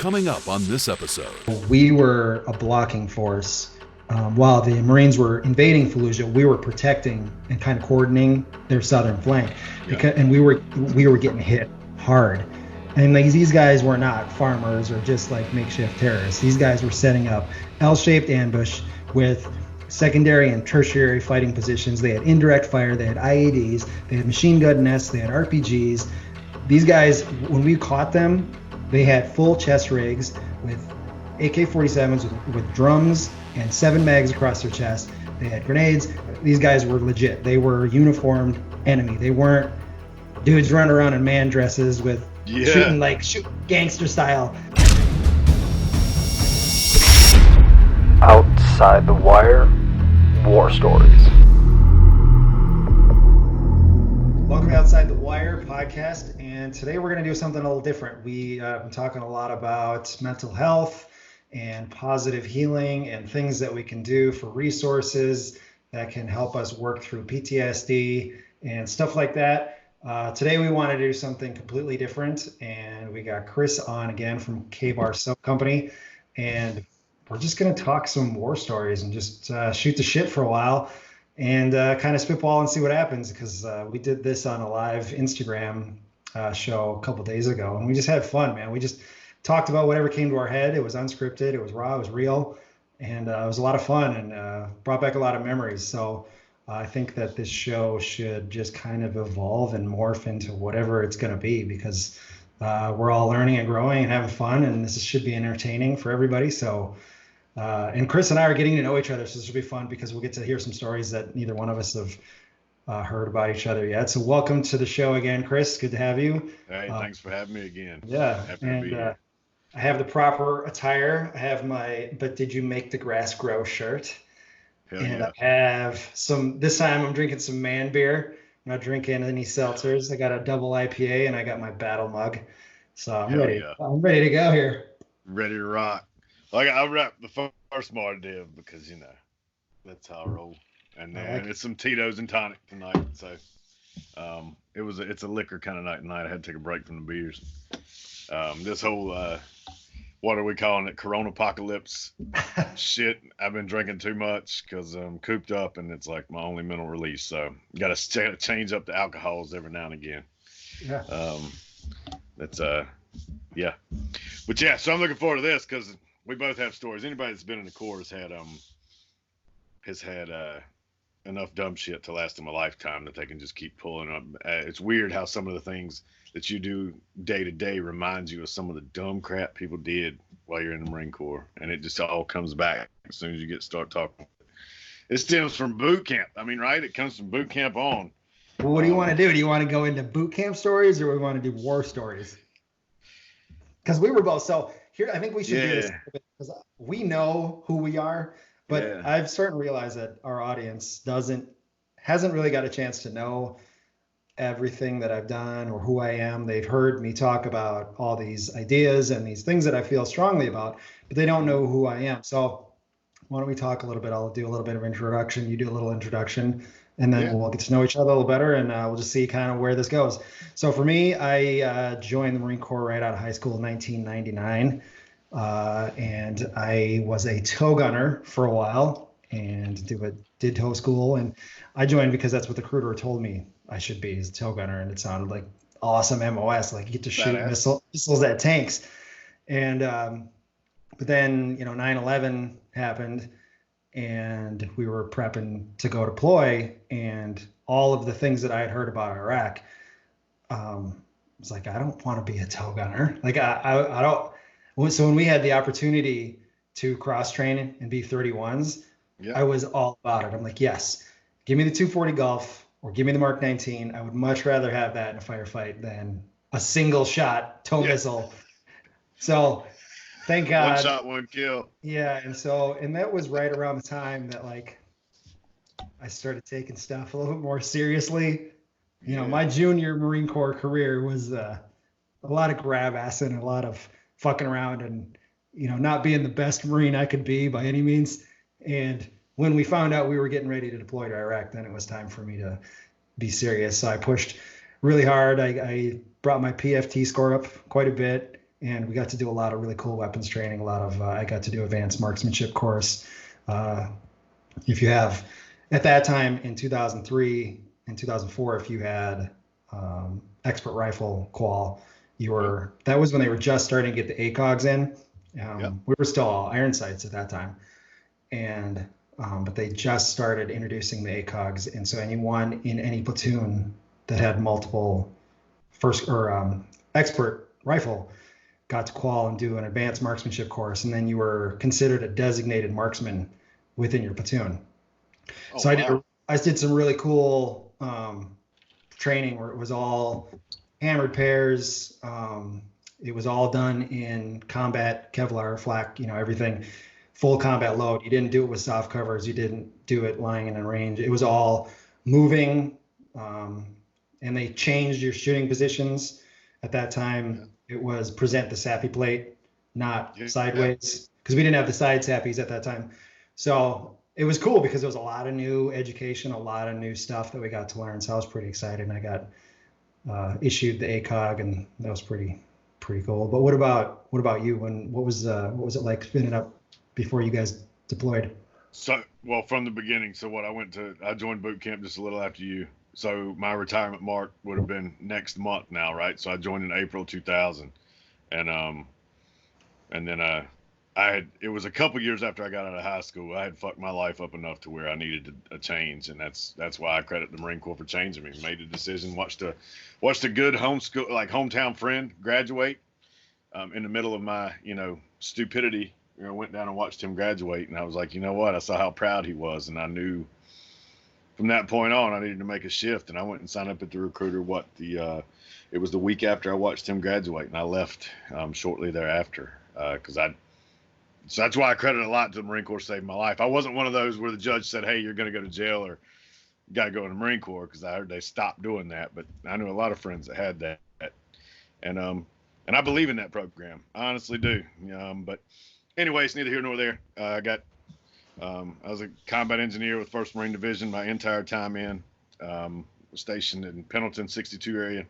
Coming up on this episode. We were a blocking force. While the Marines were invading Fallujah, we were protecting and kind of coordinating their southern flank. And we were getting hit hard. And these guys were not farmers or just like makeshift terrorists. These guys were setting up L-shaped ambush with secondary and tertiary fighting positions. They had indirect fire, they had IEDs, they had machine gun nests, they had RPGs. These guys, when we caught them, they had full chest rigs with AK-47s with drums and 7 mags across their chest. They had grenades. These guys were legit. They were uniformed enemy. They weren't dudes running around in man dresses with shooting gangster style. Outside the Wire, War Stories. Welcome to Outside the Wire podcast, and today we're going to do something a little different. We have been talking a lot about mental health and positive healing and things that we can do for resources that can help us work through PTSD and stuff like that. Today we want to do something completely different, and we got Chris on again from K-Bar Soap Company, and we're just going to talk some war stories and just shoot the shit for a while and kind of spitball and see what happens, because we did this on a live Instagram show a couple days ago, and we just had fun, man. We just talked about whatever came to our head. It was unscripted, it was raw, it was real, and it was a lot of fun and brought back a lot of memories. So I think that this show should just kind of evolve and morph into whatever it's going to be, because we're all learning and growing and having fun, and this should be entertaining for everybody. So and Chris and I are getting to know each other, so this will be fun because we'll get to hear some stories that neither one of us have heard about each other yet. So welcome to the show again, Chris. Good to have you. Hey, thanks for having me again. Yeah, Happy to be here. I have the proper attire. I have my "But Did You Make the Grass Grow" shirt. Hell And yeah. I have some, this time I'm drinking some man beer. I'm not drinking any seltzers. I got a double IPA and I got my battle mug. So I'm Hell ready. yeah. I'm ready to go here. Ready to rock. Like I wrapped the first Mardiv because that's how I roll. And then it's some Tito's and tonic tonight. So it's a liquor kind of night tonight. I had to take a break from the beers. This whole what are we calling it? Corona apocalypse shit. I've been drinking too much because I'm cooped up, and it's like my only mental release. So got to change up the alcohols every now and again. Yeah. That's yeah. But yeah, so I'm looking forward to this because we both have stories. Anybody that's been in the Corps has had enough dumb shit to last them a lifetime that they can just keep pulling up. It's weird how some of the things that you do day to day reminds you of some of the dumb crap people did while you're in the Marine Corps, and it just all comes back as soon as you start talking. It stems from boot camp. I mean, right? It comes from boot camp on. Well, what do you want to do? Do you want to go into boot camp stories, or we want to do war stories? Because we were both. So here, I think we should do this because we know who we are, but I've started to realize that our audience hasn't really got a chance to know everything that I've done or who I am. They've heard me talk about all these ideas and these things that I feel strongly about, but they don't know who I am. So why don't we talk a little bit? I'll do a little bit of introduction. You do a little introduction, and then we'll get to know each other a little better, and we'll just see kind of where this goes. So for me, I joined the Marine Corps right out of high school in 1999, and I was a tow gunner for a while and did tow school, and I joined because that's what the recruiter told me I should be, as a tow gunner, and it sounded like awesome MOS, like you get to shoot missiles at tanks. And but then 9/11 happened, and we were prepping to go deploy, and all of the things that I had heard about Iraq, was like, I don't want to be a tow gunner. Like I don't. So when we had the opportunity to cross train and be 31s, I was all about it. I'm like, yes, give me the 240 Golf or give me the Mark 19. I would much rather have that in a firefight than a single shot tow missile. So thank God. One shot, one kill. Yeah. And that was right around the time that I started taking stuff a little bit more seriously. My junior Marine Corps career was a lot of grab ass and a lot of fucking around and, not being the best Marine I could be by any means. And when we found out we were getting ready to deploy to Iraq, then it was time for me to be serious. So I pushed really hard. I brought my PFT score up quite a bit. and we got to do a lot of really cool weapons training. A lot of I got to do advanced marksmanship course. If you have, at that time in 2003 and 2004, if you had expert rifle qual, that was when they were just starting to get the ACOGs in. We were still all iron sights at that time, and but they just started introducing the ACOGs, and so anyone in any platoon that had multiple first or expert rifle got to qual and do an advanced marksmanship course, and then you were considered a designated marksman within your platoon. So I did some really cool training where it was all hammered pairs. It was all done in combat Kevlar flak, everything full combat load. You didn't do it with soft covers. You didn't do it lying in a range. It was all moving. And they changed your shooting positions at that time. It was present the SAPI plate, not sideways, because we didn't have the side SAPIs at that time. So it was cool because there was a lot of new education, a lot of new stuff that we got to learn. So I was pretty excited, and I got issued the ACOG, and that was pretty cool. But what about you? What was it like spinning up before you guys deployed? So, well, from the beginning. So I joined boot camp just a little after you. So my retirement mark would have been next month now, right? So I joined in April 2000, and then it was a couple years after I got out of high school. I had fucked my life up enough to where I needed a change, and that's why I credit the Marine Corps for changing me. Made a decision, watched a good hometown friend graduate, in the middle of my stupidity. Went down and watched him graduate, and I was like, you know what? I saw how proud he was, and I knew from that point on I needed to make a shift, and I went and signed up at the recruiter. It was the week after I watched him graduate, and I left shortly thereafter so that's why I credit a lot to the Marine Corps saving my life. I wasn't one of those where the judge said, hey, you're going to go to jail or you got to go in the Marine Corps, because I heard they stopped doing that, but I knew a lot of friends that had that, and I believe in that program. I honestly do. But anyway, it's neither here nor there. I was a combat engineer with 1st Marine Division my entire time in. Stationed in Pendleton 62 area.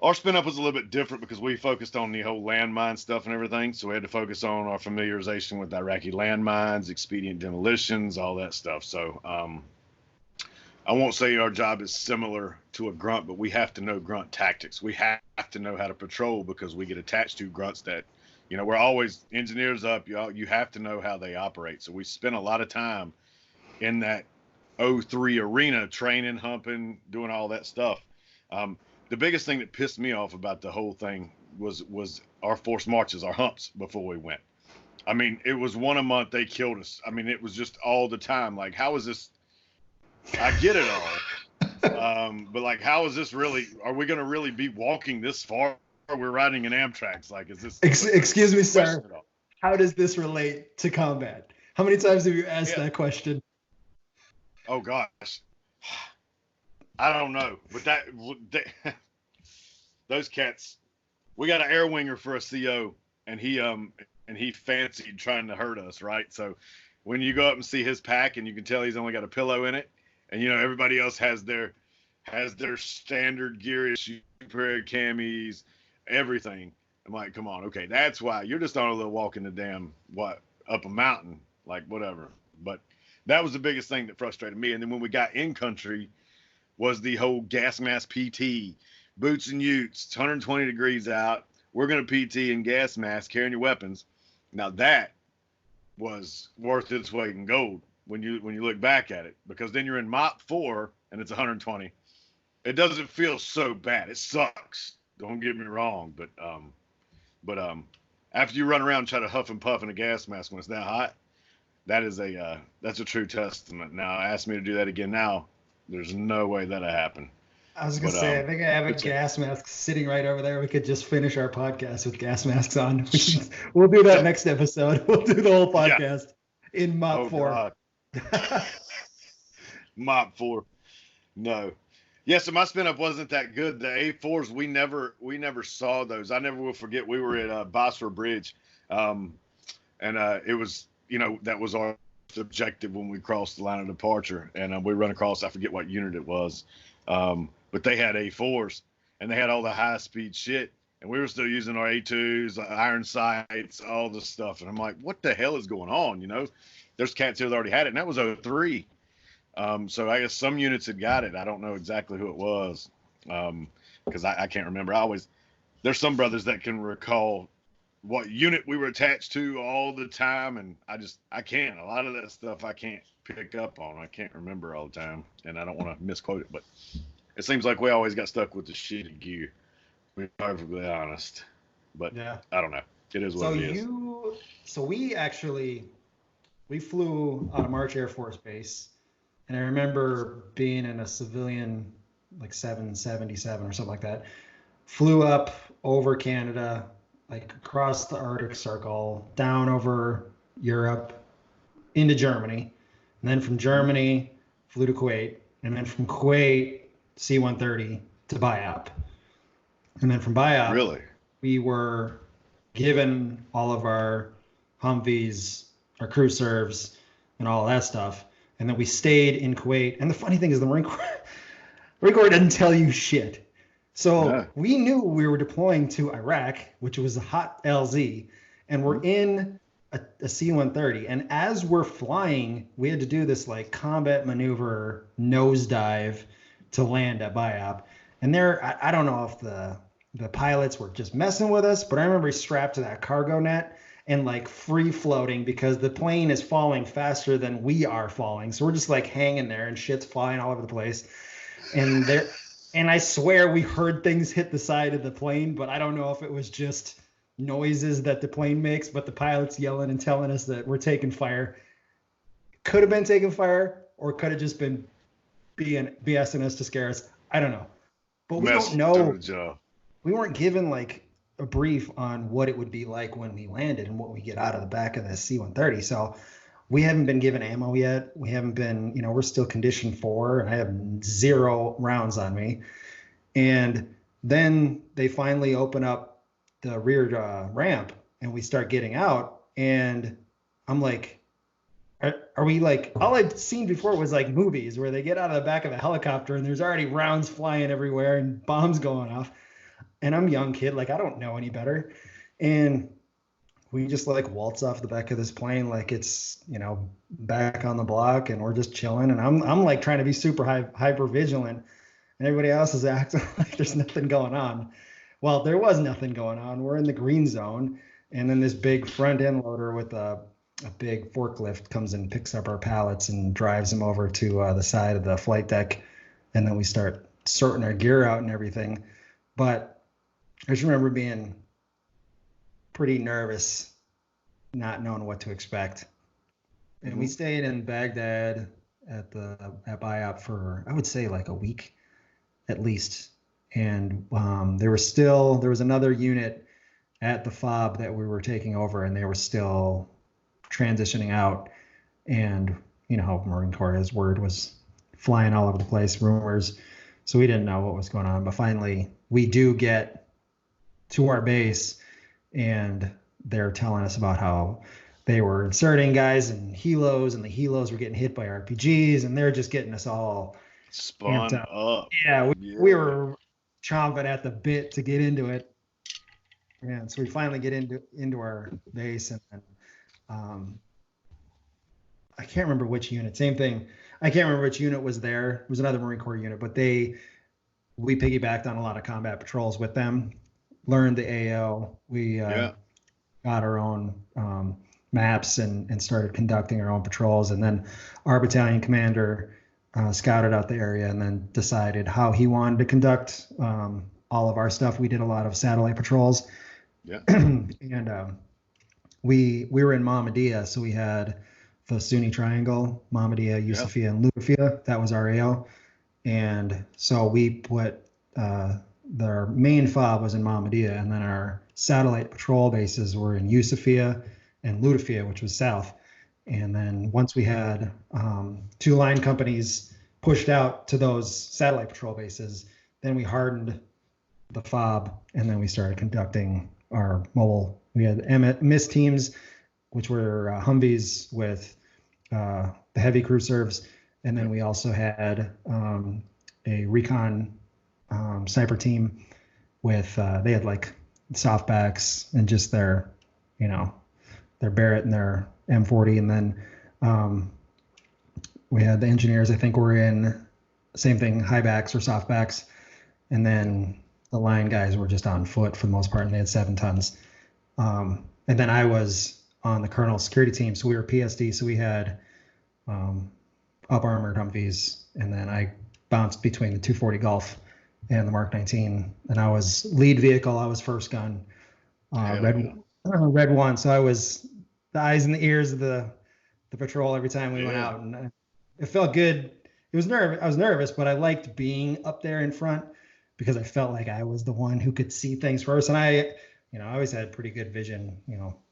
Our spin up was a little bit different because we focused on the whole landmine stuff and everything. So we had to focus on our familiarization with Iraqi landmines, expedient demolitions, all that stuff. So I won't say our job is similar to a grunt, but we have to know grunt tactics. We have to know how to patrol, because we get attached to grunts that, we're always engineers up. You have to know how they operate. So we spent a lot of time in that 03 arena, training, humping, doing all that stuff. The biggest thing that pissed me off about the whole thing was our forced marches, our humps before we went. I mean, it was one a month. They killed us. I mean, it was just all the time. Like, how is this? I get it all. But like, how is this really? Are we going to really be walking this far? Or we're riding in Amtrak's? Like, is this? Excuse me, sir. How does this relate to combat? How many times have you asked that question? Oh gosh. I don't know, but those cats, we got an air winger for a CO, and he fancied trying to hurt us, right? So when you go up and see his pack, and you can tell he's only got a pillow in it, and everybody else has their standard gear issue, pair of camis, everything. I'm like, come on, okay, that's why you're just on a little walk in the damn up a mountain, like whatever. But that was the biggest thing that frustrated me. And then when we got in country, was the whole gas mask PT, boots and utes, 120 degrees out. We're going to PT in gas mask, carrying your weapons. Now that was worth its weight in gold when you look back at it, because then you're in MOP 4 and it's 120. It doesn't feel so bad. It sucks. Don't get me wrong, but after you run around and try to huff and puff in a gas mask when it's that hot, that's a true testament. Now, ask me to do that again now, there's no way that'll happen. I was going to say, I think I have a gas mask sitting right over there. We could just finish our podcast with gas masks on. We'll do that next episode. We'll do the whole podcast in MOP 4. MOP 4. No. Yeah, so my spin up wasn't that good. The A4s, we never saw those. I never will forget, we were at Bosfor Bridge. And it was, that was our objective when we crossed the line of departure, and we run across, I forget what unit it was, but they had A4s, and they had all the high speed shit, and we were still using our A2s, iron sights, all this stuff. And I'm like, what the hell is going on? You know, there's cats here that already had it, and that was 03. So I guess some units had got it. I don't know exactly who it was, because I can't remember. There's some brothers that can recall what unit we were attached to all the time, and I can't. A lot of that stuff I can't pick up on. I can't remember all the time, and I don't want to misquote it, but it seems like we always got stuck with the shitty gear. To be perfectly honest, but yeah, I don't know. It is what it is. So we flew out of March Air Force Base, and I remember being in a civilian like 777 or something like that. Flew up over Canada, like across the Arctic Circle, down over Europe, into Germany, and then from Germany flew to Kuwait, and then from Kuwait C-130 to Biop, and then from Biop, really, we were given all of our Humvees, our crew serves, and all that stuff, and then we stayed in Kuwait. And the funny thing is, the Marine Corps doesn't tell you shit. So we knew we were deploying to Iraq, which was a hot LZ, and we're in a C-130. And as we're flying, we had to do this like combat maneuver nosedive to land at Biop. And I don't know if the pilots were just messing with us, but I remember strapped to that cargo net and like free floating because the plane is falling faster than we are falling. So we're just like hanging there and shit's flying all over the place. And I swear we heard things hit the side of the plane, but I don't know if it was just noises that the plane makes, but the pilot's yelling and telling us that we're taking fire. Could have been taking fire, or could have just been BSing us to scare us. I don't know. But we don't know. We weren't given like a brief on what it would be like when we landed and what we get out of the back of the C-130. So we haven't been given ammo yet. We haven't been, we're still condition 4, and I have 0 rounds on me. And then they finally open up the rear ramp, and we start getting out. And I'm like, are we like, all I'd seen before was like movies where they get out of the back of a helicopter and there's already rounds flying everywhere and bombs going off. And I'm a young kid, like I don't know any better. And we just like waltz off the back of this plane like it's, back on the block, and we're just chilling. And I'm like trying to be super hyper vigilant, and everybody else is acting like there's nothing going on. Well, there was nothing going on. We're in the green zone, and then this big front end loader with a big forklift comes and picks up our pallets and drives them over to the side of the flight deck, and then we start sorting our gear out and everything. But I just remember being pretty nervous, not knowing what to expect. And we stayed in Baghdad at Biop for, I would say, like a week at least. And there was another unit at the FOB that we were taking over, and they were still transitioning out. And Marine Corps, his word was flying all over the place, rumors. So we didn't know what was going on. But finally, we do get to our base, and they're telling us about how they were inserting guys in helos, and the helos were getting hit by RPGs, and they're just getting us all spun up. Yeah, we were chomping at the bit to get into it. And so we finally get into our base, and I can't remember which unit. Same thing. I can't remember which unit was there. It was another Marine Corps unit, but we piggybacked on a lot of combat patrols with them. Learned the AO. We got our own maps and started conducting our own patrols. And then our battalion commander scouted out the area and then decided how he wanted to conduct all of our stuff. We did a lot of satellite patrols. Yeah. And we were in Mahmudiya, so we had the Sunni Triangle, Mahmudiya, Yusufia, and Lutafia. That was our AO. And so we put their main FOB was in Mahmudiya, and then our satellite patrol bases were in Yusufia and Lutafia, which was south. And then once we had 2 line companies pushed out to those satellite patrol bases, then we hardened the FOB, and then we started conducting our mobile. We had MISS teams, which were Humvees with the heavy crew serves, and then we also had a recon sniper team with they had like softbacks and just their, you know, their Barrett and their M40. And then we had the engineers, I think, were in same thing, high backs or softbacks. And then the line guys were just on foot for the most part, and they had 7 tons. And then I was on the Colonel security team, so we were PSD, so we had up armored Humvees, and then I bounced between the 240 Golf and the Mark 19, and I was lead vehicle. I was first gun, red one, so I was the eyes and the ears of the patrol every time we went out, and it felt good. It was I was nervous, but I liked being up there in front because I felt like I was the one who could see things first, and I always had pretty good vision,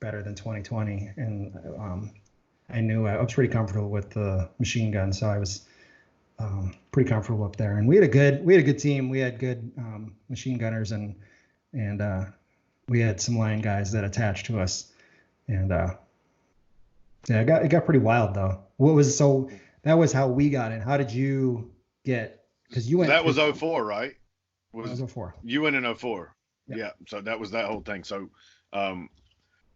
better than 2020, and I knew I was pretty comfortable with the machine gun, so I was pretty comfortable up there. And we had a good team. We had good machine gunners, and we had some line guys that attached to us, and it got pretty wild though. That was how we got in. How did you get? Because you went. That was 04, right? That was 04. You went in 04. Yeah. So that was that whole thing. So,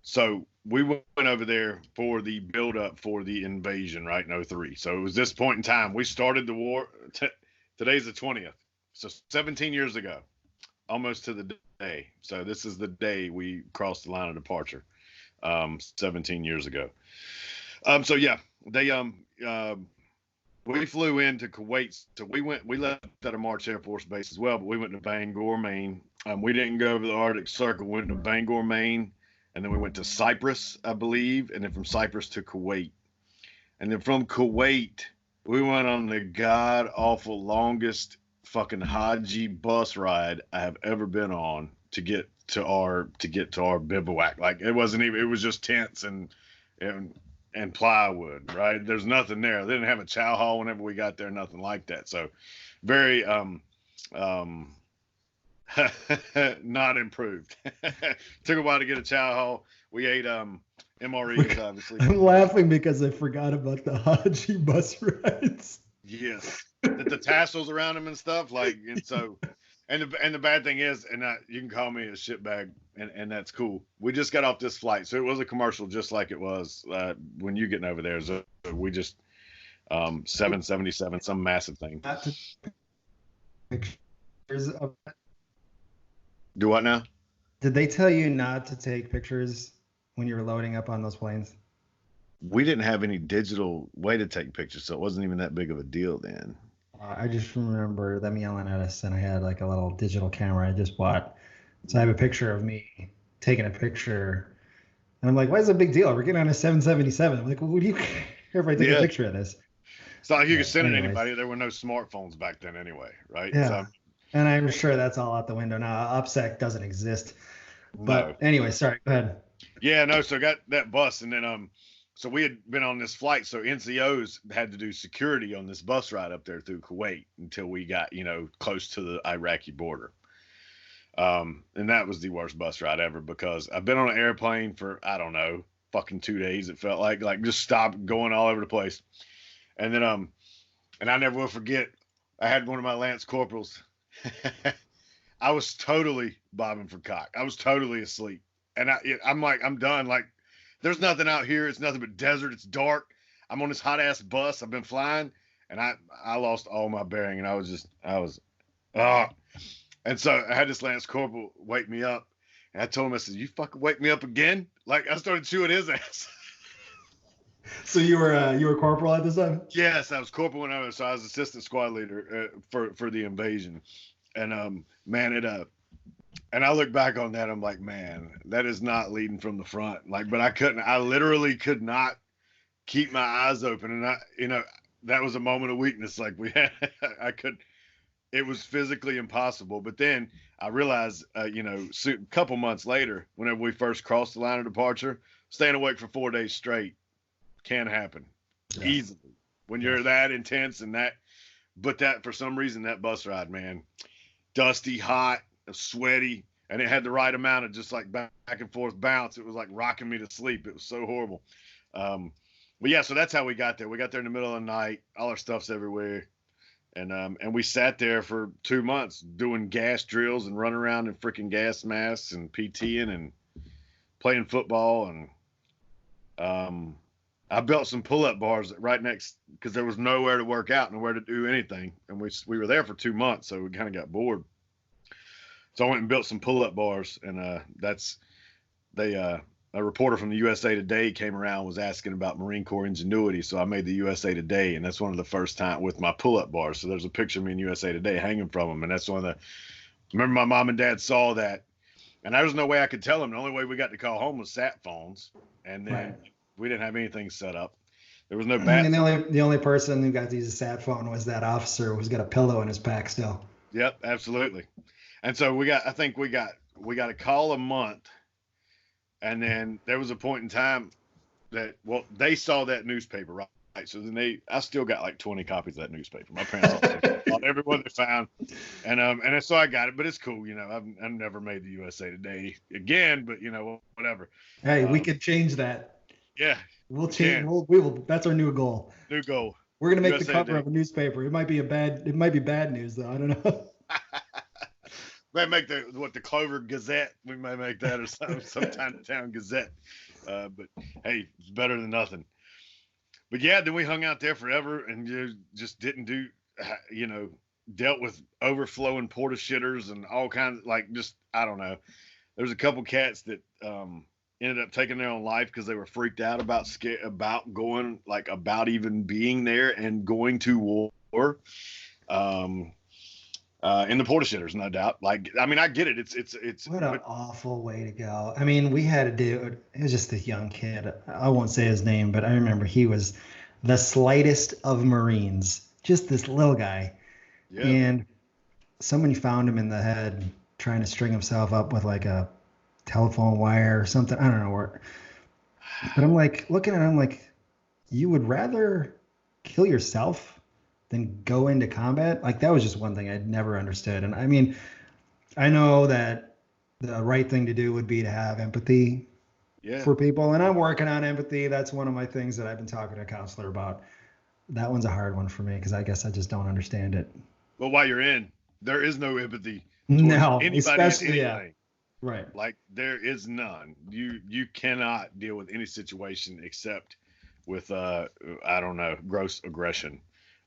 so we went over there for the build up for the invasion, right? In 03. So it was this point in time. We started the war. Today's the 20th. So 17 years ago, almost to the day. So this is the day we crossed the line of departure, 17 years ago. So yeah, we flew into Kuwait. So we left at a March Air Force Base as well, but we went to Bangor, Maine. We didn't go over the Arctic Circle. We went to Bangor, Maine, and then we went to Cyprus, I believe, and then from Cyprus to Kuwait. And then from Kuwait, we went on the god-awful longest fucking Haji bus ride I have ever been on to get to our bivouac. Like it was just tents and plywood, right? There's nothing there. They didn't have a chow hall whenever we got there, nothing like that. So very not improved. Took a while to get a chow hall. We ate MREs, obviously. I'm laughing because I forgot about the Haji bus rides. Yes. The tassels around them and stuff, and the bad thing is, you can call me a shitbag, and that's cool. We just got off this flight, so it was a commercial, just like it was when you getting over there. So we just 777, some massive thing. Do what now? Did they tell you not to take pictures when you were loading up on those planes? We didn't have any digital way to take pictures, so it wasn't even that big of a deal then. I just remember them yelling at us, and I had like a little digital camera I just bought. So I have a picture of me taking a picture, and I'm like, "Why is it a big deal? We're getting on a 777." I'm like, "Well, would you care if I take a picture of this?" It's not like you could send it to anybody. There were no smartphones back then, anyway, right? Yeah. So, and I'm sure that's all out the window now. OPSEC doesn't exist. But anyway, sorry. Go ahead. Yeah, no. So I got that bus, and then so we had been on this flight, so NCOs had to do security on this bus ride up there through Kuwait until we got, close to the Iraqi border. And that was the worst bus ride ever because I've been on an airplane for, I don't know, fucking 2 days. It felt like just stopped going all over the place. And then, and I never will forget, I had one of my Lance Corporals. I was totally bobbing for cock. I was totally asleep. And I'm like, I'm done. Like, there's nothing out here. It's nothing but desert. It's dark. I'm on this hot ass bus. I've been flying, and I lost all my bearing, and I was. And so I had this Lance Corporal wake me up, and I told him, I said, "You fucking wake me up again?" Like I started chewing his ass. So you were corporal at this time? Yes, I was corporal when I was assistant squad leader for the invasion, and man, and I look back on that, I'm like, man, that is not leading from the front. Like, but I literally could not keep my eyes open. And that was a moment of weakness. Like it was physically impossible. But then I realized, a couple months later, whenever we first crossed the line of departure, staying awake for 4 days straight can happen easily when you're that intense but for some reason, that bus ride, man, dusty, hot, sweaty, and it had the right amount of just like back and forth bounce. It was like rocking me to sleep. It was so horrible. But yeah, so that's how we got there. We got there in the middle of the night. All our stuff's everywhere. And we sat there for 2 months doing gas drills and running around in freaking gas masks and PTing and playing football. And I built some pull-up bars right next, because there was nowhere to work out, nowhere to do anything. And we were there for 2 months, so we kind of got bored. So I went and built some pull-up bars, and a reporter from the USA Today came around, was asking about Marine Corps ingenuity. So I made the USA Today, and that's one of the first time with my pull-up bars. So there's a picture of me in USA Today hanging from them. And that's one of remember my mom and dad saw that, and there was no way I could tell them. The only way we got to call home was sat phones. And then we didn't have anything set up. There was no bat. And the only person who got to use a sat phone was that officer who's got a pillow in his pack still. Yep, absolutely. And so I think we got a call a month. And then there was a point in time that, they saw that newspaper, right? So then I still got like 20 copies of that newspaper. My parents bought every one they found. And so I got it, but it's cool. I've never made the USA Today again, but whatever. Hey, we could change that. Yeah. We'll change. We will. That's our new goal. New goal. We're going to make USA the cover Today of a newspaper. It might be bad news though. I don't know. May make the Clover Gazette. We may make that, or some town Gazette. But hey, it's better than nothing. But yeah, then we hung out there forever and just didn't do, dealt with overflowing porta shitters and all kinds of, I don't know. There's a couple cats that ended up taking their own life because they were freaked out about going, about even being there and going to war. In the porta shitters, no doubt. I get it. It's what an awful way to go. I mean, we had a dude. It was just this young kid. I won't say his name, but I remember he was the slightest of Marines. Just this little guy. Yeah. And somebody found him in the head trying to string himself up with a telephone wire or something. I don't know where. But I'm looking at him you would rather kill yourself than go into combat? That was just one thing I'd never understood. And I mean, I know that the right thing to do would be to have empathy for people. And I'm working on empathy. That's one of my things that I've been talking to a counselor about. That one's a hard one for me because I guess I just don't understand it. Well, while you're in, there is no empathy. No, anybody, especially, anything. Yeah. Right. There is none. You cannot deal with any situation except with, gross aggression.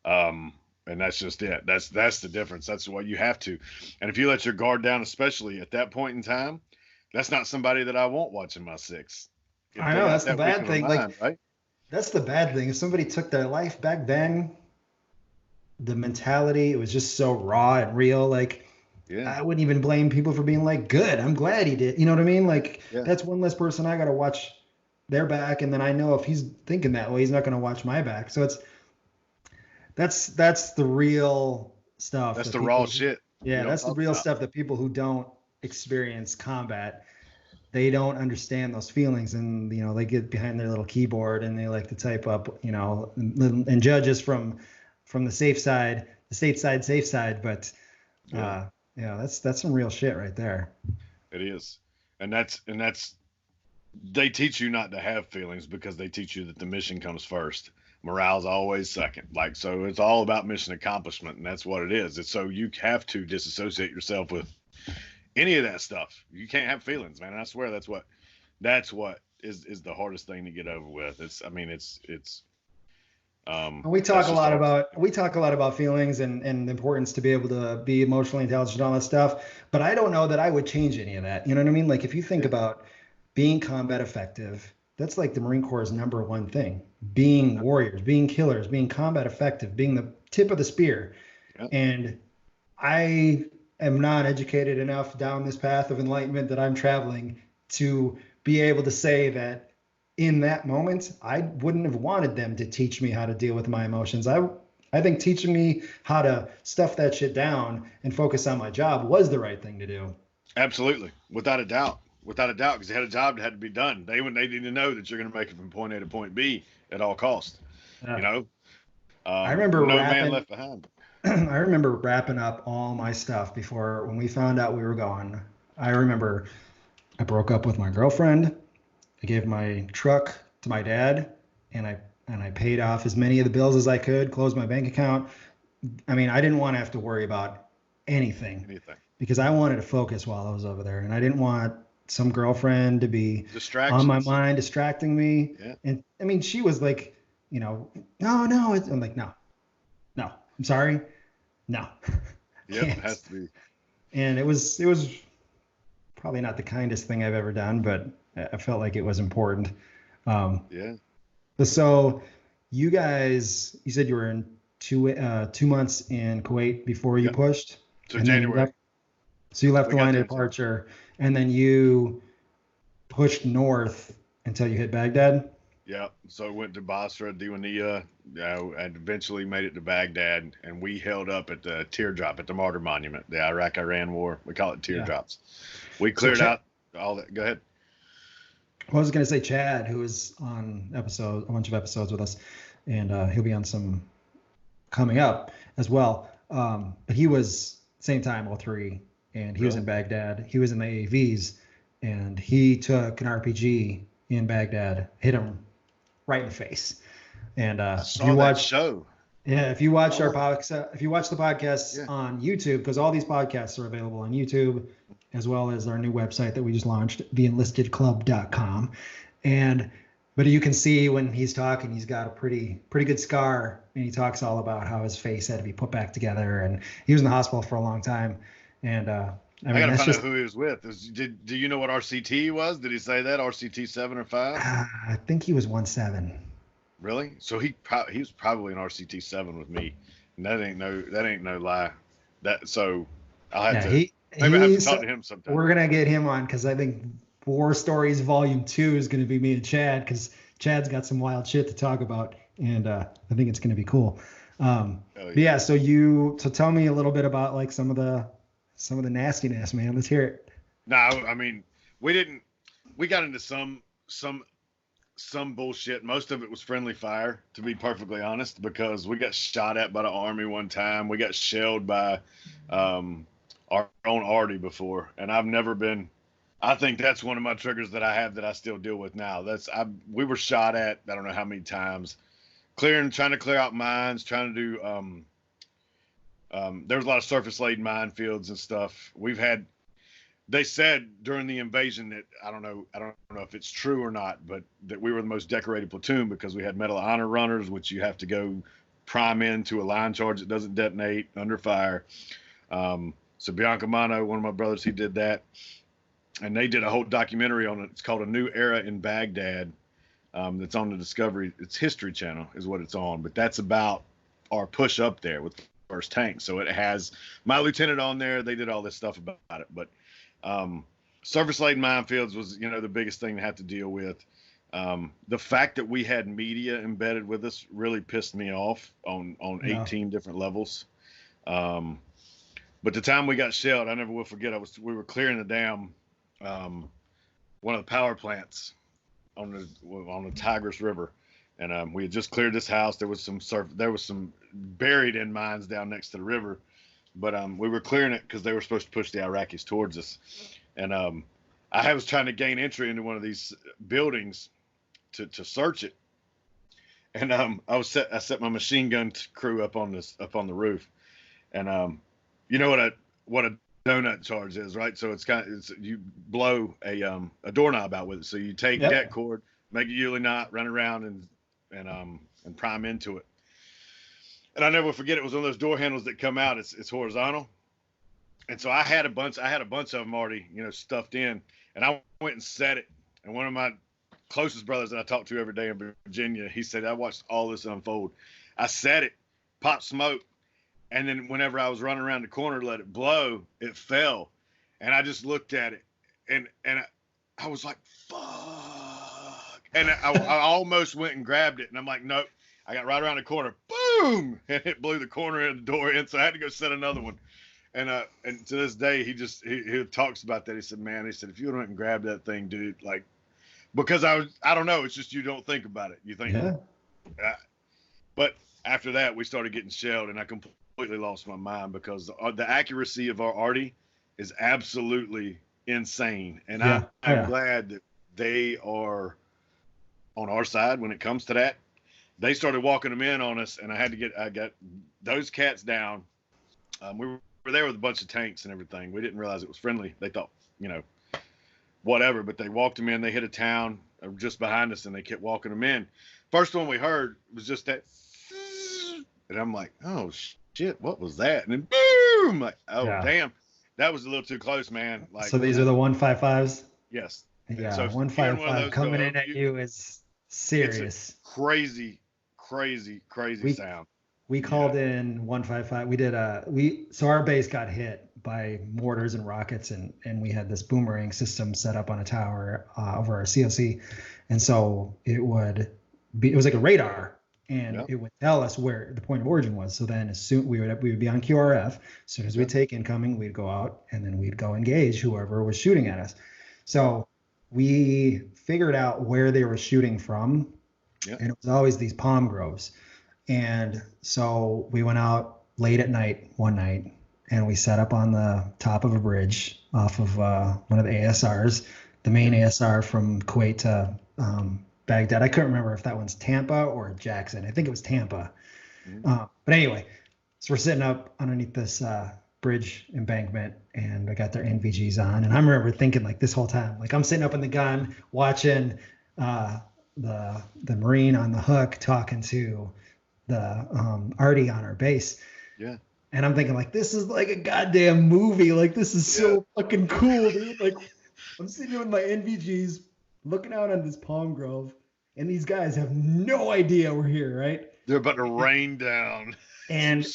And that's just it. That's the difference. That's what you have to. And if you let your guard down, especially at that point in time, that's not somebody that I want watching my six. I know that's the bad thing. Right? That's the bad thing. If somebody took their life back then, the mentality, it was just so raw and real. I wouldn't even blame people for being good. I'm glad he did. You know what I mean? That's one less person I got to watch their back. And then I know if he's thinking that way, he's not going to watch my back. So that's the real stuff. That's the raw shit. Yeah, that's the real stuff that people who don't experience combat, they don't understand those feelings, and they get behind their little keyboard and they like to type up, and judges from the safe side, the stateside safe side, but that's some real shit right there. It is. And that's they teach you not to have feelings because they teach you that the mission comes first. Morale's always second. So it's all about mission accomplishment, and that's what it is. It's so you have to disassociate yourself with any of that stuff. You can't have feelings, man. And I swear that's what is the hardest thing to get over with. We talk a lot about feelings and the importance to be able to be emotionally intelligent and all that stuff. But I don't know that I would change any of that. You know what I mean? If you think about being combat effective, that's the Marine Corps' number one thing. Being warriors, being killers, being combat effective, being the tip of the spear. Yep. And I am not educated enough down this path of enlightenment that I'm traveling to be able to say that in that moment, I wouldn't have wanted them to teach me how to deal with my emotions. I think teaching me how to stuff that shit down and focus on my job was the right thing to do. Absolutely. Without a doubt, because they had a job that had to be done. They need to know that you're going to make it from point A to point B at all costs. I remember no man left behind. I remember wrapping up all my stuff before when we found out we were going. I remember I broke up with my girlfriend. I gave my truck to my dad, and I paid off as many of the bills as I could, closed my bank account, I mean, I didn't want to have to worry about anything because I wanted to focus while I was over there, and I didn't want some girlfriend to be on my mind, distracting me. Yeah. And I mean, she was like, no. I'm like, no, I'm sorry. No. Yep, it has to be. And it was probably not the kindest thing I've ever done, but I felt like it was important. Yeah. So you guys, you said you were in 2 months in Kuwait before you pushed. So January. You left the line of departure, and then you pushed north until you hit Baghdad. Yeah. So I went to Basra, Diwania, and eventually made it to Baghdad, and we held up at the teardrop at the Martyr Monument, the Iraq-Iran War. We call it teardrops. Yeah. We cleared out all that. Go ahead. Well, I was going to say Chad, who was on a bunch of episodes with us, and he'll be on some coming up as well. But he was same time, 03, and he was in Baghdad. He was in the AVs, and he took an RPG in Baghdad, hit him right in the face. And if you watch show, if you watch our podcast, if you watch the podcast on YouTube, because all these podcasts are available on YouTube, as well as our new website that we just launched, theenlistedclub.com. But you can see when he's talking, he's got a pretty good scar, and he talks all about how his face had to be put back together, and he was in the hospital for a long time. And I gotta find out who he was with. Do you know what RCT was? Did he say that RCT 7 or 5? I think he was 17. Really? So he was probably in RCT 7 with me, and that ain't no lie. I'll have to. Maybe I have to talk to him sometime. We're gonna get him on because I think War Stories Volume 2 is gonna be me and Chad, because Chad's got some wild shit to talk about, and I think it's gonna be cool. So tell me a little bit about like some of the nastiness, man. Let's hear it. No, I mean, we got into some bullshit. Most of it was friendly fire, to be perfectly honest, because we got shot at by the Army one time. We got shelled by our own Artie before, and I've never been. I think that's one of my triggers that I have that I still deal with now. We were shot at, I don't know how many times, trying to clear out mines, trying to do. There was a lot of surface laid minefields and stuff. They said during the invasion that I don't know if it's true or not, but that we were the most decorated platoon because we had Medal of Honor runners, which you have to go prime into a line charge that doesn't detonate under fire. So Bianca Mano, one of my brothers, he did that. And they did a whole documentary on it. It's called A New Era in Baghdad. That's on the Discovery. It's History Channel is what it's on. But that's about our push up there with the first tank. So it has my lieutenant on there. They did all this stuff about it. But surface-laden minefields was, the biggest thing to have to deal with. The fact that we had media embedded with us really pissed me off on 18 different levels. But the time we got shelled, I never will forget. We were clearing the dam. One of the power plants on the Tigris River, and we had just cleared this house. There was some buried in mines down next to the river, but we were clearing it because they were supposed to push the Iraqis towards us. And I was trying to gain entry into one of these buildings to search it, and I set my machine gun crew up on the roof, and you know what a donut charge is, right? So you blow a doorknob out with it. So you take deck cord, make a Ulie knot, run around and prime into it. And I never will forget, it was one of those door handles that come out. It's horizontal. And so I had a bunch of them already, stuffed in, and I went and set it. And one of my closest brothers that I talk to every day in Virginia, he said, I watched all this unfold. I set it, popped smoke. And then whenever I was running around the corner to let it blow, it fell. And I just looked at it, and I was like, fuck. And I almost went and grabbed it. And I'm like, nope. I got right around the corner. Boom! And it blew the corner of the door in. So I had to go set another one. And to this day, he talks about that. He said, man, if you went and grabbed that thing, dude, like, because I don't know. It's just you don't think about it. You think, but after that, we started getting shelled, and I completely lost my mind because the accuracy of our Artie is absolutely insane. And I'm glad that they are on our side when it comes to that. they started walking them in on us, and I got those cats down. We were there with a bunch of tanks and everything. We didn't realize it was friendly. They thought, whatever, but they walked them in. They hit a town just behind us, and they kept walking them in. First one we heard was just that, and I'm like, oh shit, what was that? And then boom, like, oh damn, that was a little too close, man. Like, so these are the 155s. Yes. Yeah, so 155 coming in at you is serious. It's a crazy sound. We called in 155. We did so our base got hit by mortars and rockets, and we had this boomerang system set up on a tower over our COC, and so it was like a radar, and it would tell us where the point of origin was. So then as soon we would be on QRF. As soon as we take incoming, we'd go out, and then we'd go engage whoever was shooting at us. So we figured out where they were shooting from, and it was always these palm groves. And so we went out late at night one night, and we set up on the top of a bridge off of one of the ASRs, the main ASR from Kuwait to Baghdad. I couldn't remember if that one's Tampa or Jackson. I think it was Tampa. But anyway, so we're sitting up underneath this bridge embankment, and I got their NVGs on. And I remember thinking, like, this whole time, like, I'm sitting up in the gun watching the Marine on the hook talking to the Artie on our base. Yeah. And I'm thinking, like, this is like a goddamn movie. Like, this is so fucking cool, dude. Like, I'm sitting here with my NVGs looking out on this palm grove, and these guys have no idea we're here, right? They're about to rain down. And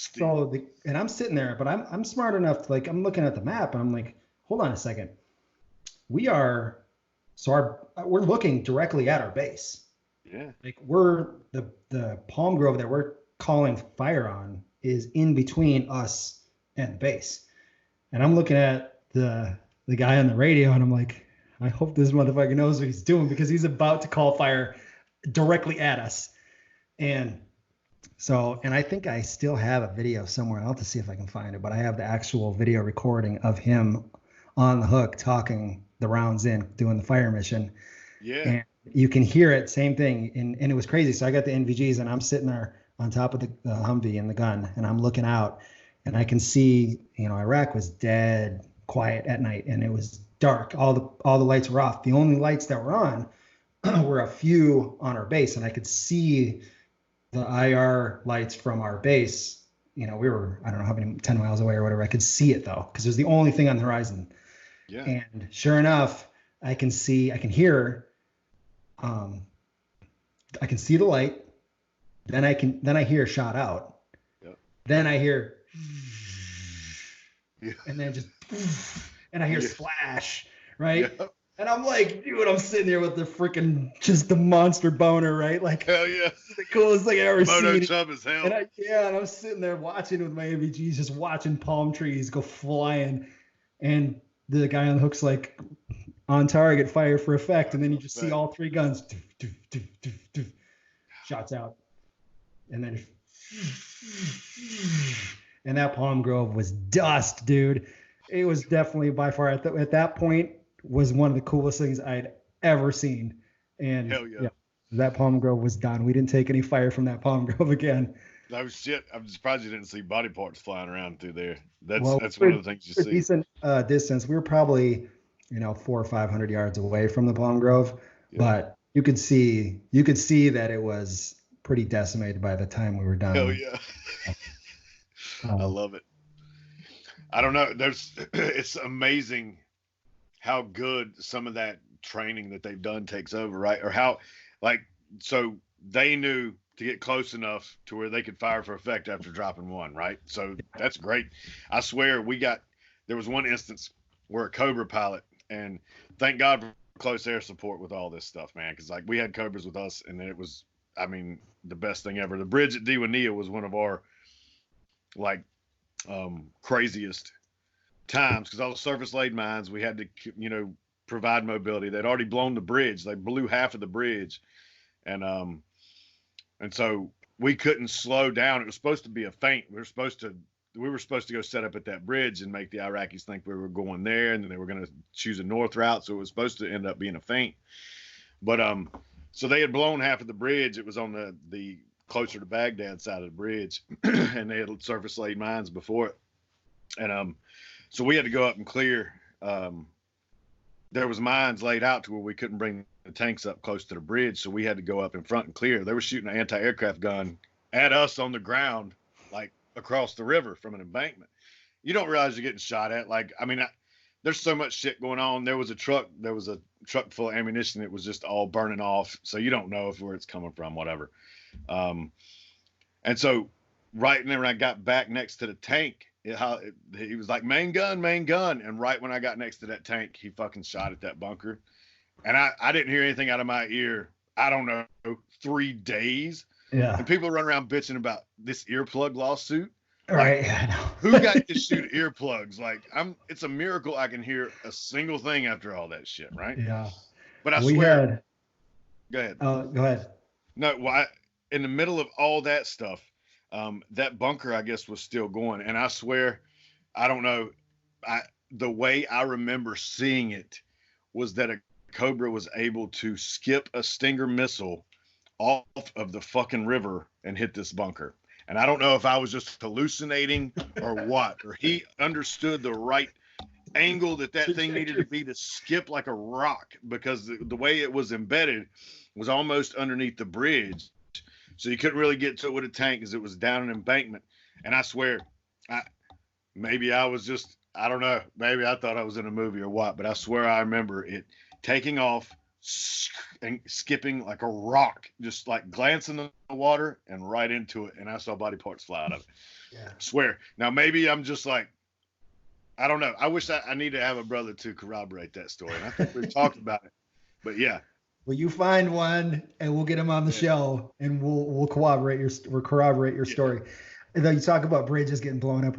and I'm sitting there, but I'm smart enough to, like, I'm looking at the map, and I'm like, hold on a second. We're looking directly at our base. Yeah. Like, the palm grove that we're calling fire on is in between us and the base. And I'm looking at the guy on the radio, and I'm like, I hope this motherfucker knows what he's doing, because he's about to call fire directly at us. And I think I still have a video somewhere. I'll have to see if I can find it, but I have the actual video recording of him on the hook talking the rounds in, doing the fire mission. Yeah. And you can hear it, same thing. And it was crazy. So I got the NVGs, and I'm sitting there on top of the Humvee and the gun, and I'm looking out, and I can see, Iraq was dead quiet at night, and it was dark. All the lights were off. The only lights that were on were a few on our base, and I could see the IR lights from our base. We were, I don't know how many, 10 miles away or whatever. I could see it though, because it was the only thing on the horizon. Yeah. And sure enough, I can hear, I can see the light. Then I hear a shot out. Yep. Then I hear, yeah. And then and I hear splash, right? Yep. And I'm like, dude, I'm sitting there with just the monster boner, right? Like, hell yeah, the coolest thing I ever seen. Chub as hell. And I'm sitting there watching with my AVGs, just watching palm trees go flying, and the guy on the hook's like, on target, fire for effect, and then you just see all three guns, shots out, and then, and that palm grove was dust, dude. It was definitely by far at that point was one of the coolest things I'd ever seen. And hell yeah, that palm grove was done. We didn't take any fire from that palm grove again. No shit. I'm surprised you didn't see body parts flying around through there. That's one of the things you see. Decent distance. We were probably 400 or 500 yards away from the palm grove, but you could see that it was pretty decimated by the time we were done. Hell yeah. I love it. I don't know. It's amazing how good some of that training that they've done takes over, right? Or how, so they knew to get close enough to where they could fire for effect after dropping one, right? So that's great. I swear there was one instance where a Cobra pilot, and thank God for close air support with all this stuff, man. Cause we had Cobras with us, and it was, the best thing ever. The bridge at Diwania was one of our craziest times, because all the surface laid mines, we had to, provide mobility. They'd already blown the bridge. They blew half of the bridge. And so we couldn't slow down. It was supposed to be a feint. We were supposed to go set up at that bridge and make the Iraqis think we were going there, and then they were going to choose a north route. So it was supposed to end up being a feint. But so they had blown half of the bridge. It was on the closer to Baghdad side of the bridge, and they had surface laid mines before it. And so we had to go up and clear. There was mines laid out to where we couldn't bring the tanks up close to the bridge, so we had to go up in front and clear. They were shooting an anti-aircraft gun at us on the ground, like across the river from an embankment. You don't realize you're getting shot at. Like, I mean, there's so much shit going on. There was a truck full of ammunition that was just all burning off, so you don't know where it's coming from, whatever. And so right when I got back next to the tank, he was like, main gun. And right when I got next to that tank, he fucking shot at that bunker. And I didn't hear anything out of my ear, I don't know, 3 days. Yeah. And people run around bitching about this earplug lawsuit. Right. Like, I know. Who got to shoot earplugs? Like, it's a miracle I can hear a single thing after all that shit, right? Yeah. But I swear. Go ahead. Go ahead. No, well, in the middle of all that stuff, that bunker, I guess, was still going. And I swear, I don't know, the way I remember seeing it was that a Cobra was able to skip a Stinger missile off of the fucking river and hit this bunker. And I don't know if I was just hallucinating or what, or he understood the right angle that thing needed to be to skip like a rock, because the way it was embedded was almost underneath the bridge. So you couldn't really get to it with a tank because it was down an embankment. And I swear, maybe I was just, I don't know, maybe I thought I was in a movie or what, but I swear I remember it taking off and skipping like a rock, just like glancing in the water and right into it. And I saw body parts fly out of it. Yeah. I swear. Now, maybe I'm just like, I don't know. I wish I need to have a brother to corroborate that story. And I think we've talked about it, but yeah. Well, you find one and we'll get him on the show and we'll corroborate your story. And though you talk about bridges getting blown up,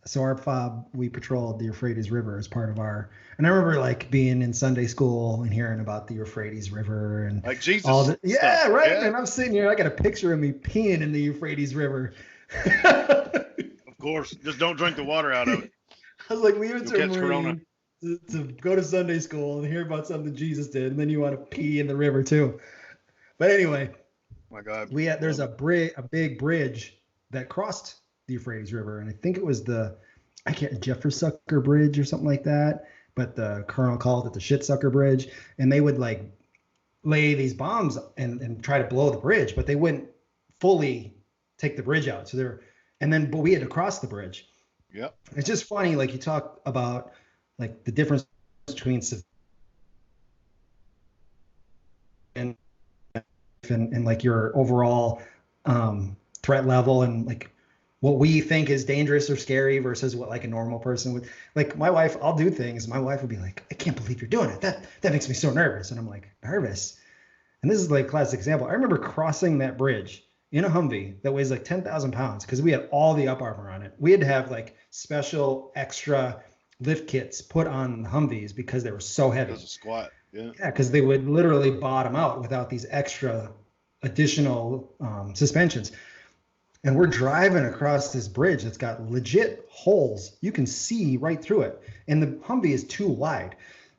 so our FOB, we patrolled the Euphrates River as part of and I remember like being in Sunday school and hearing about the Euphrates River and like Jesus. Yeah, right. Yeah. And I'm sitting here, I got a picture of me peeing in the Euphrates River. Of course, just don't drink the water out of it. I was like, leave it to a Marine to go to Sunday school and hear about something Jesus did, and then you want to pee in the river too. But anyway, my God, there's a big bridge that crossed the Euphrates River, and I think it was Jeffersucker Bridge or something like that, but the colonel called it the Shitsucker Bridge, and they would like lay these bombs and try to blow the bridge, but they wouldn't fully take the bridge out. But we had to cross the bridge. Yep. It's just funny, like you talk about like the difference between and like your overall threat level and like what we think is dangerous or scary versus what like a normal person would. Like my wife, I'll do things. My wife would be like, I can't believe you're doing it. That makes me so nervous. And I'm like, nervous? And this is like a classic example. I remember crossing that bridge in a Humvee that weighs like 10,000 pounds because we had all the up armor on it. We had to have like special extra lift kits put on the Humvees because they were so heavy. It was a squat. Yeah. Yeah, because they would literally bottom out without these extra additional suspensions. And we're driving across this bridge that's got legit holes. You can see right through it. And the Humvee is too wide.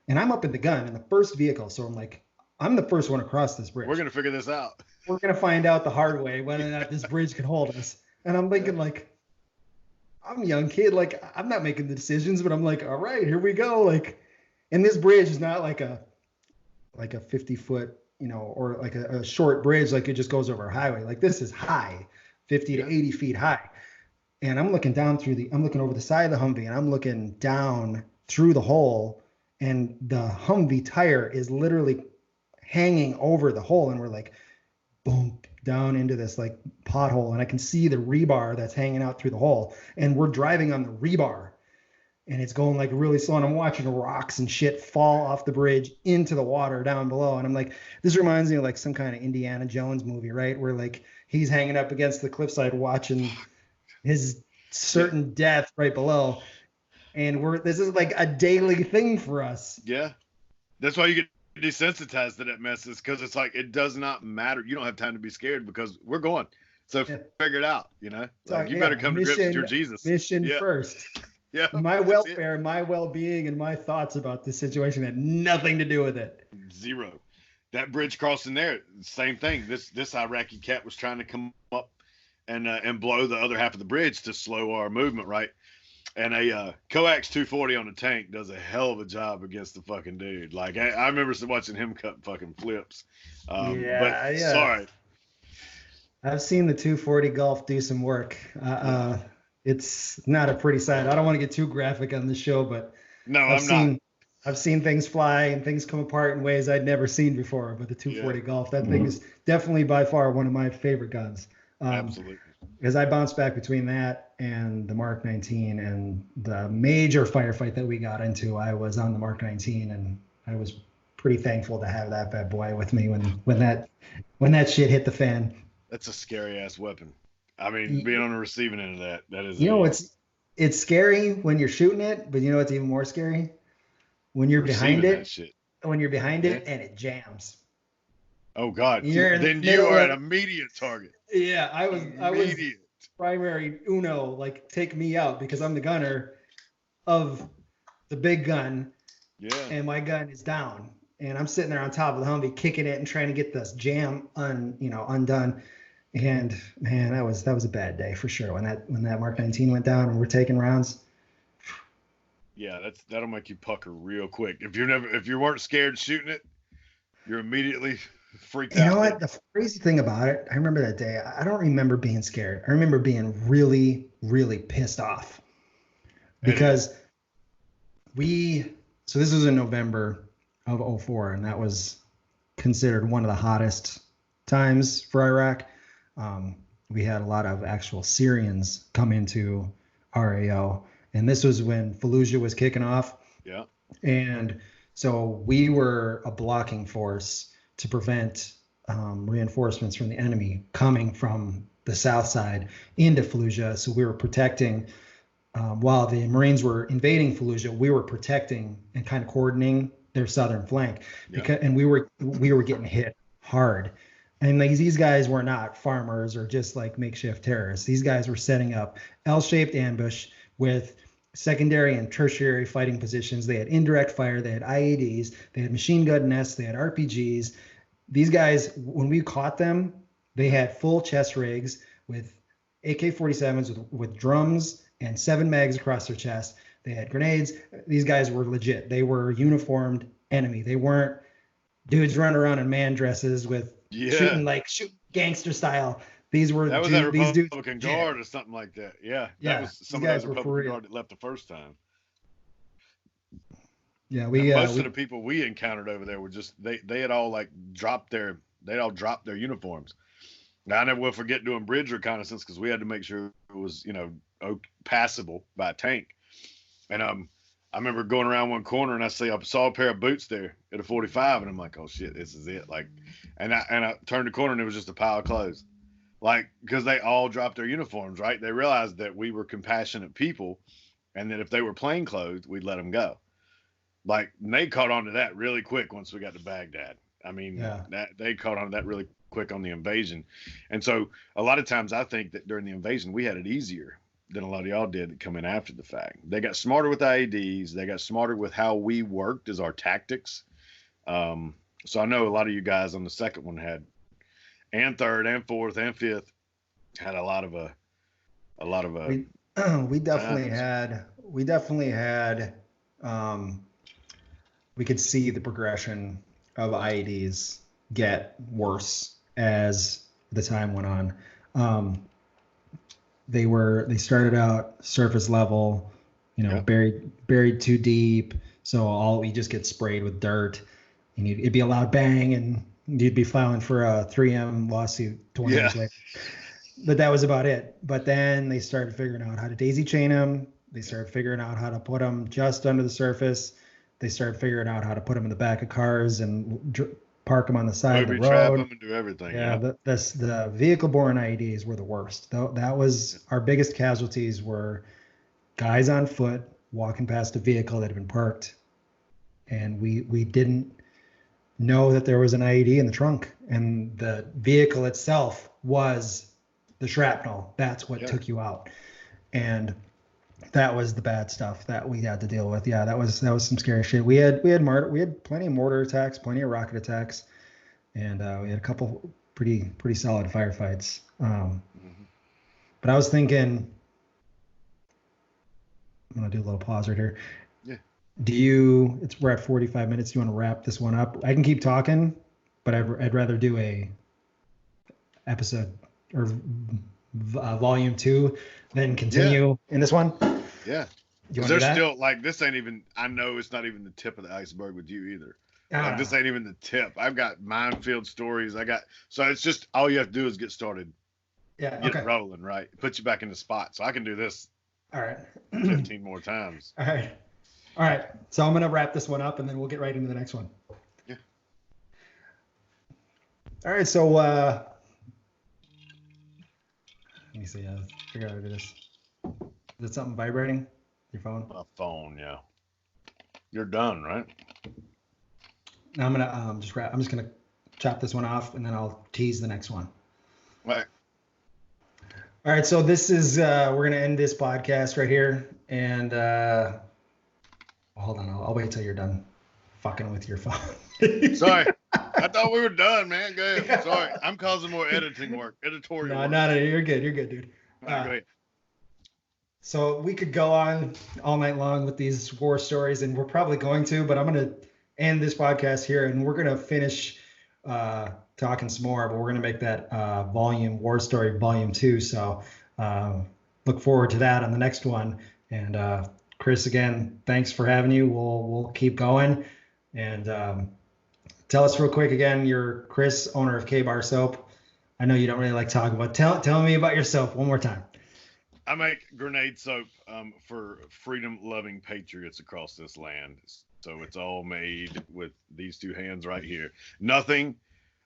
And I'm up in the gun in the first vehicle. So I'm like, I'm the first one across this bridge. We're going to figure this out. We're going to find out the hard way whether or not this bridge can hold us. And I'm thinking like, I'm a young kid. Like, I'm not making the decisions, but I'm like, all right, here we go. Like, and this bridge is not like a 50-foot, or like a short bridge. Like it just goes over a highway. Like this is high, 50 to 80 feet high. And I'm looking over the side of the Humvee and I'm looking down through the hole, and the Humvee tire is literally hanging over the hole. And we're like, boom, down into this like pothole. And I can see the rebar that's hanging out through the hole. And we're driving on the rebar and it's going like really slow. And I'm watching rocks and shit fall off the bridge into the water down below. And I'm like, this reminds me of like some kind of Indiana Jones movie, right? Where like he's hanging up against the cliffside watching his certain death right below. And this is like a daily thing for us. Yeah. That's why you get desensitized to that mess, is because it's like it does not matter. You don't have time to be scared because we're going. So figure it out, Like, you better come to grips with your Jesus. Mission first. Yeah. My welfare, my well-being, and my thoughts about this situation had nothing to do with it. Zero. that bridge crossing there, same thing. This Iraqi cat was trying to come up and blow the other half of the bridge to slow our movement, right? And a coax 240 on the tank does a hell of a job against the fucking dude. Like I remember watching him cut fucking flips. But sorry, I've seen the 240 Golf do some work. It's not a pretty sight. I don't want to get too graphic on the show, but no, I've seen things fly and things come apart in ways I'd never seen before. But the 240 Golf, that thing is definitely by far one of my favorite guns. Absolutely. As I bounced back between that and the Mark 19 and the major firefight that we got into, I was on the Mark 19 and I was pretty thankful to have that bad boy with me when that shit hit the fan. That's a scary ass weapon. I mean, being on the receiving end of that is. It's scary when you're shooting it, but you know what's even more scary? When you're behind it. When you're behind it and it jams. Oh God! Then you are an immediate target. Yeah, I was primary Uno, like take me out because I'm the gunner of the big gun. Yeah. And my gun is down, and I'm sitting there on top of the Humvee, kicking it and trying to get this jam undone. And man, that was a bad day for sure when that Mark 19 went down and we're taking rounds. Yeah, that'll make you pucker real quick. If you weren't scared shooting it, you're immediately freaked out. You know what? The crazy thing about it, I remember that day. I don't remember being scared. I remember being really, really pissed off because so this was in November of 2004, and that was considered one of the hottest times for Iraq. We had a lot of actual Syrians come into RAO, and this was when Fallujah was kicking off. Yeah. And so we were a blocking force to prevent reinforcements from the enemy coming from the south side into Fallujah. So we were protecting, while the Marines were invading Fallujah, we were protecting and kind of coordinating their southern flank. And we were getting hit hard. And these guys were not farmers or just like makeshift terrorists. These guys were setting up L-shaped ambush with secondary and tertiary fighting positions. They had indirect fire. They had IEDs. They had machine gun nests. They had RPGs. These guys, when we caught them, they had full chest rigs with AK-47s with drums and 7 mags across their chest. They had grenades. These guys were legit. They were uniformed enemy. They weren't dudes running around in man dresses with shooting gangster style. These were that was that Republican Guard or something like that. Yeah, that was some of those Republican Guard that left the first time. Yeah, most of the people we encountered over there were just they had all dropped their uniforms. Now I never will forget doing bridge reconnaissance because we had to make sure it was passable by a tank. And I remember going around one corner and I saw a pair of boots there at a 45 and I'm like, oh shit, this is it. And I turned the corner and it was just a pile of clothes. Because they all dropped their uniforms, right? They realized that we were compassionate people and that if they were plainclothes, we'd let them go. They caught on to that really quick once we got to Baghdad. I mean, they caught on to that really quick on the invasion. And so a lot of times I think that during the invasion, we had it easier than a lot of y'all did that come in after the fact. They got smarter with IEDs. They got smarter with how we worked as our tactics. So I know a lot of you guys on the second one had, and third and fourth and fifth had a lot of we definitely had we could see the progression of IEDs get worse as the time went on. They started out surface level, buried too deep, so we just get sprayed with dirt, and it'd be a loud bang, and you'd be filing for a 3M lawsuit 20 years later. But that was about it. But then they started figuring out how to daisy chain them. They started figuring out how to put them just under the surface. They started figuring out how to put them in the back of cars and park them on the side of the road. Trap them and do everything. Yeah, the vehicle-borne IEDs were the worst. That was our biggest casualties were guys on foot walking past a vehicle that had been parked, and we didn't know that there was an IED in the trunk, and the vehicle itself was the shrapnel. That's what took you out, and that was the bad stuff that we had to deal with. Yeah, that was some scary shit. We had plenty of mortar attacks, plenty of rocket attacks. and we had a couple pretty solid firefights. But I was thinking, I'm gonna do a little pause right here. Yeah. We're at 45 minutes. Do you want to wrap this one up? I can keep talking, but I'd rather do a episode or volume 2 than continue in this one. Yeah. Because there's still like, this ain't even, I know it's not even the tip of the iceberg with you either. Like, this ain't even the tip. I've got minefield stories. So it's just, all you have to do is get started. Yeah. Get it rolling, right? Put you back in the spot. So I can do this. All right. 15 more times. All right. So I'm going to wrap this one up and then we'll get right into the next one. Yeah. All right. So, let me see. Figure out how to do this. Is it something vibrating? Your phone? My phone, yeah. You're done, right? Now I'm gonna I'm just gonna chop this one off and then I'll tease the next one. Right. All right, so this is we're gonna end this podcast right here, and hold on, I'll wait till you're done fucking with your phone. Sorry, I thought we were done, man. Go ahead. Yeah. Sorry, I'm causing more editorial work. No, you're good, dude. All right, great. So we could go on all night long with these war stories, and we're probably going to, but I'm gonna end this podcast here, and we're gonna finish talking some more, but we're gonna make that war story volume 2. So look forward to that on the next one. And Chris, again, thanks for having you. We'll keep going. And tell us real quick again, you're Chris, owner of K-Bar Soap. I know you don't really like talking about. Tell me about your soap one more time. I make grenade soap for freedom-loving patriots across this land. So it's all made with these 2 hands right here. Nothing,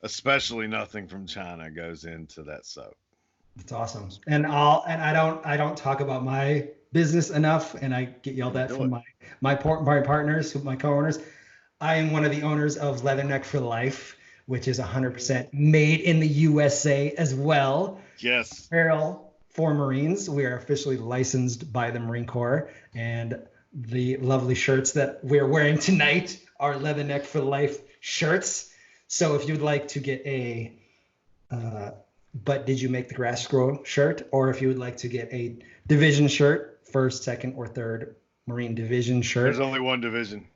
especially nothing from China, goes into that soap. That's awesome. And I don't talk about my business enough, and I get yelled at from my partners, my co-owners. I am one of the owners of Leatherneck for Life, which is 100% made in the USA as well. Yes. Apparel for Marines. We are officially licensed by the Marine Corps, and the lovely shirts that we're wearing tonight are Leatherneck for Life shirts. So if you'd like to get a but did you make the grass grow shirt, or if you would like to get a division shirt, 1st, 2nd, or 3rd Marine Division shirt. There's only one division.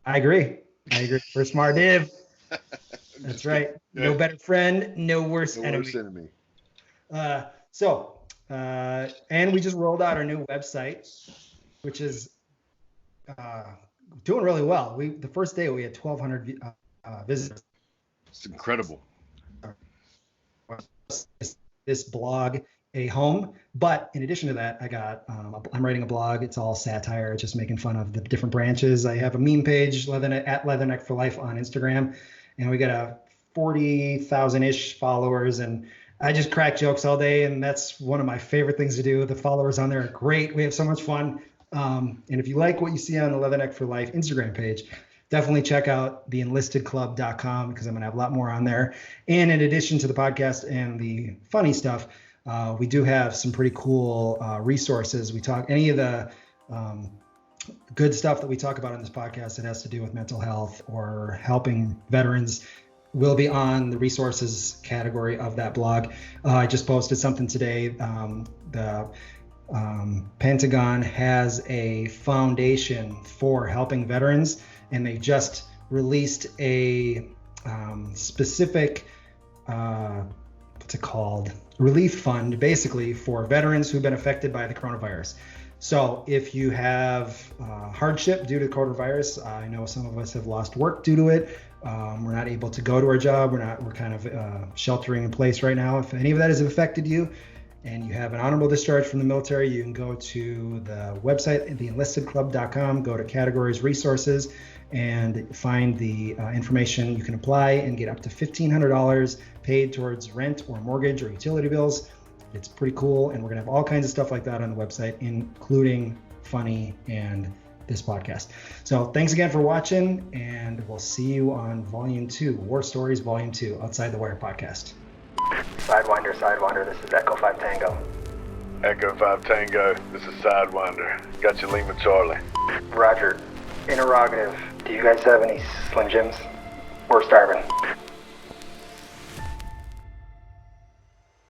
I agree. First Mardiv. That's right. Yeah. No better friend, no worse enemy. And we just rolled out our new website, which is doing really well. The first day we had 1,200 visitors. It's incredible. This blog a home, but in addition to that, I'm writing a blog. It's all satire, just making fun of the different branches. I have a meme page, at Leatherneck for Life on Instagram, and we got a 40,000-ish followers, and I just crack jokes all day, and that's one of my favorite things to do. The followers on there are great. We have so much fun. And if you like what you see on the Leatherneck for Life Instagram page, definitely check out theenlistedclub.com, because I'm going to have a lot more on there. And in addition to the podcast and the funny stuff, we do have some pretty cool resources. We talk any of the good stuff that we talk about in this podcast that has to do with mental health or helping veterans will be on the resources category of that blog. I just posted something today. The Pentagon has a foundation for helping veterans, and they just released a specific, what's it called? Relief fund, basically, for veterans who've been affected by the coronavirus. So if you have hardship due to the coronavirus, I know some of us have lost work due to it. We're not able to go to our job. We're kind of sheltering in place right now. If any of that has affected you and you have an honorable discharge from the military, you can go to the website, theenlistedclub.com, go to categories, resources, and find the information. You can apply and get up to $1,500 paid towards rent or mortgage or utility bills. It's pretty cool, and we're gonna have all kinds of stuff like that on the website, including funny and this podcast. So thanks again for watching, and we'll see you on Volume 2, War Stories Volume 2, Outside the Wire podcast. Sidewinder, this is Echo 5 Tango. Echo 5 Tango, this is Sidewinder. Got you, Lima Charlie. Roger. Interrogative. Do you guys have any Slim Jims? We're starving.